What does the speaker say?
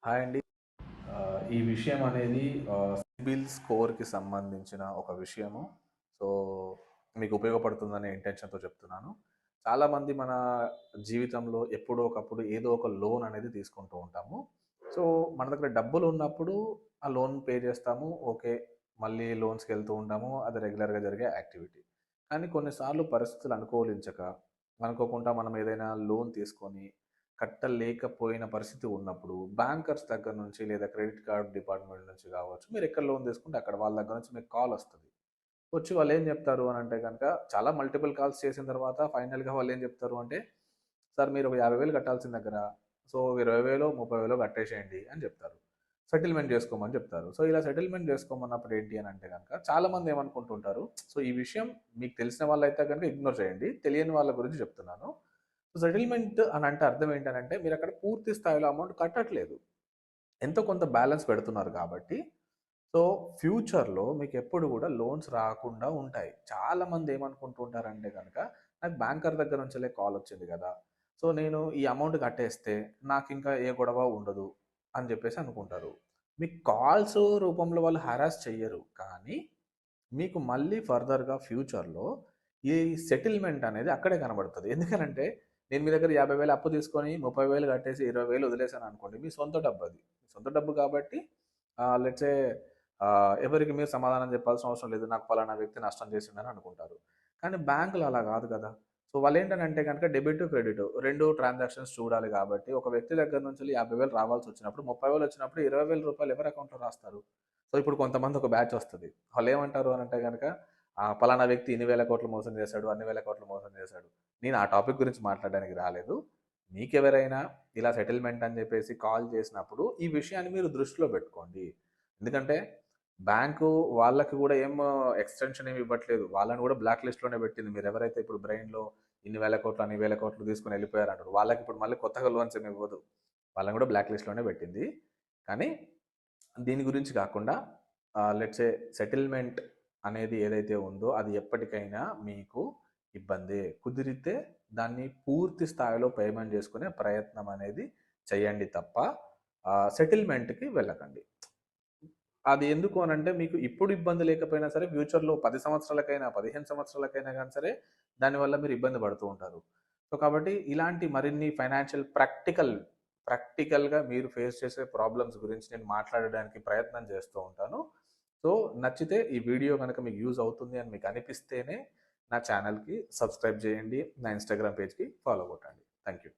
Hi అండి. ఈ విషయం అనేది సిబిల్ స్కోర్‌కి సంబంధించిన ఒక విషయము. సో, మీకు ఉపయోగపడుతుందనే ఇంటెన్షన్‌తో చెప్తున్నాను. చాలామంది మన జీవితంలో ఎప్పుడో ఒకప్పుడు ఏదో ఒక లోన్ అనేది తీసుకుంటూ ఉంటాము. సో, మన దగ్గర డబ్బులున్నప్పుడు ఆ లోన్ పే చేస్తాము. ఓకే. మళ్ళీ లోన్స్‌కెళ్తూ ఉంటాము. అది రెగ్యులర్‌గా జరిగే యాక్టివిటీ. కానీ కొన్నిసార్లు పరిస్థితులు అనుకూలించక, అనుకోకుండా మనం ఏదైనా లోన్ తీసుకొని కట్టలేకపోయిన పరిస్థితి ఉన్నప్పుడు బ్యాంకర్స్ దగ్గర నుంచి లేదా క్రెడిట్ కార్డ్ డిపార్ట్మెంట్ నుంచి కావచ్చు, మీరు ఎక్కడ లోన్ తీసుకుంటే అక్కడ వాళ్ళ దగ్గర నుంచి మీకు కాల్ వస్తుంది. వచ్చి వాళ్ళు ఏం చెప్తారు అని అంటే కనుక, చాలా మల్టిపుల్ కాల్స్ చేసిన తర్వాత ఫైనల్గా వాళ్ళు ఏం చెప్తారు అంటే, సార్ మీరు ఒక 50,000 కట్టాల్సిన దగ్గర సో 20,000 30,000 కట్టేసేయండి అని చెప్తారు. సెటిల్మెంట్ చేసుకోమని చెప్తారు. సో ఇలా సెటిల్మెంట్ చేసుకోమన్నప్పుడు ఏంటి అని అంటే కనుక, చాలా మంది ఏమనుకుంటుంటారు, సో ఈ విషయం మీకు తెలిసిన వాళ్ళైతే కనుక ఇగ్నోర్ చేయండి, తెలియని వాళ్ళ గురించి చెప్తున్నాను. సెటిల్మెంట్ అని అంటే అర్థం ఏంటనంటే, మీరు అక్కడ పూర్తి స్థాయిలో అమౌంట్ కట్టట్లేదు, ఎంతో కొంత బ్యాలెన్స్ పెడుతున్నారు కాబట్టి. సో ఫ్యూచర్‌లో మీకెప్పుడు గూడా లోన్స్ రాకుండా ఉంటాయి. చాలామంది ఏమనుకుంటూ ఉంటారంటే గనక, నాకు బ్యాంకర్ దగ్గర నుంచెల్లే కాలొచ్చింది గదా! సో నేను ఈ అమౌంట్ కట్టేస్తే నాకింకా ఏ గొడవ ఉండదు అని జెప్పేసి అనుకుంటారు. మీకు కాల్స్ రూపంలో వాళ్ళు హరాస్ చెయ్యరు. కానీ మీకు మళ్ళీ ఫర్దర్‌గా ఫ్యూచర్‌లో ఈ సెటిల్మెంట్ అనేది అక్కడే కనబడుతది. ఎందుకనంటే, నేను మీ దగ్గర 50,000 అప్పు తీసుకొని 30,000 కట్టేసి 20,000 వదిలేసాననుకోండి, మీ సొంత డబ్బది. మీ సొంత డబ్బు కాబట్టి లెట్స్ సే ఎవరికి మీరు సమాధానం చెప్పాల్సిన అవసరం లేదు. నాకు పలానా వ్యక్తి నష్టం చేసిండని అనుకుంటారు. కానీ బ్యాంకులు అలా గాదు గదా! సో వాళ్ళేంటనంటే గనక డెబిట్, క్రెడిట్ 2 ట్రాన్సాక్షన్స్ చూడాలి గాబట్టి, ఒక వ్యక్తి దగ్గర నుంచెల్లి 50,000 రావాల్సొచ్చినప్పుడు, 30,000 వచ్చినప్పుడు రూ. 20,000 ఎవరి అకౌంట్‌లో రాస్తారు? సో ఇప్పుడు కొంతమంది ఒక బ్యాచ్ వస్తది. వాళ్ళేమంటారు అనంటే గనక, పలానా వ్యక్తి ఇన్ని వేల కోట్లు మోసం చేశాడు, అన్ని వేల కోట్లు మోసం చేశాడు. నేను ఆ టాపిక్ గురించి మాట్లాడడానికి రాలేదు. మీకెవరైనా ఇలా సెటిల్మెంట్ అని చెప్పేసి కాల్ చేసినప్పుడు ఈ విషయాన్ని మీరు దృష్టిలో పెట్టుకోండి. ఎందుకంటే బ్యాంకు వాళ్ళకి కూడా ఏం ఎక్స్‌టెన్షన్ ఏమి ఇవ్వట్లేదు. వాళ్ళని కూడా బ్లాక్ లిస్ట్‌లోనే పెట్టింది. మీరెవరైతే ఇప్పుడు బ్రెయిన్‌లో ఇన్ని వేల కోట్లు, అన్ని వేల కోట్లు తీసుకొని ఎళ్ళిపోయారంటారు. వాళ్ళకి ఇప్పుడు మళ్ళీ కొత్తగా లోన్స్ ఏమి ఇవ్వదు. వాళ్ళని కూడా బ్లాక్ లిస్ట్‌లోనే పెట్టింది. కానీ దీని గురించి కాకుండా లెట్స్ సే సెటిల్మెంట్ అనేది ఏదైతే ఉందో అది ఎప్పటికైనా మీకు ఇబ్బందే. కుదిరితే దాన్ని పూర్తి స్థాయిలో పేమెంట్ చేసుకునే ప్రయత్నం అనేది చేయండి తప్ప సెటిల్మెంట్‌కి వెళ్ళకండి. అది ఎందుకు అనంటే, మీకు ఇప్పుడు ఇబ్బంది లేకపోయినా సరే ఫ్యూచర్‌లో 10 సంవత్సరాలకైనా, 15 సంవత్సరాలకైనా గాని సరే దానివల్ల మీరు ఇబ్బంది పడుతూ ఉంటారు. సో, కాబట్టి ఇలాంటి మరిన్ని ఫైనాన్షియల్ ప్రాక్టికల్‌గా మీరు ఫేస్ చేసే ప్రాబ్లమ్స్ గురించి నేను మాట్లాడడానికి ప్రయత్నం చేస్తూ ఉంటాను. సో, నచ్చితే ఈ వీడియో గనక మీకు యూజ్ అవుతుంది అని మీకు అనిపిస్తేనే నా ఛానల్‌కి సబ్స్క్రైబ్ చేయండి. నా ఇన్‌స్టాగ్రామ్ పేజ్‌కి ఫాలో కొట్టండి. Thank you.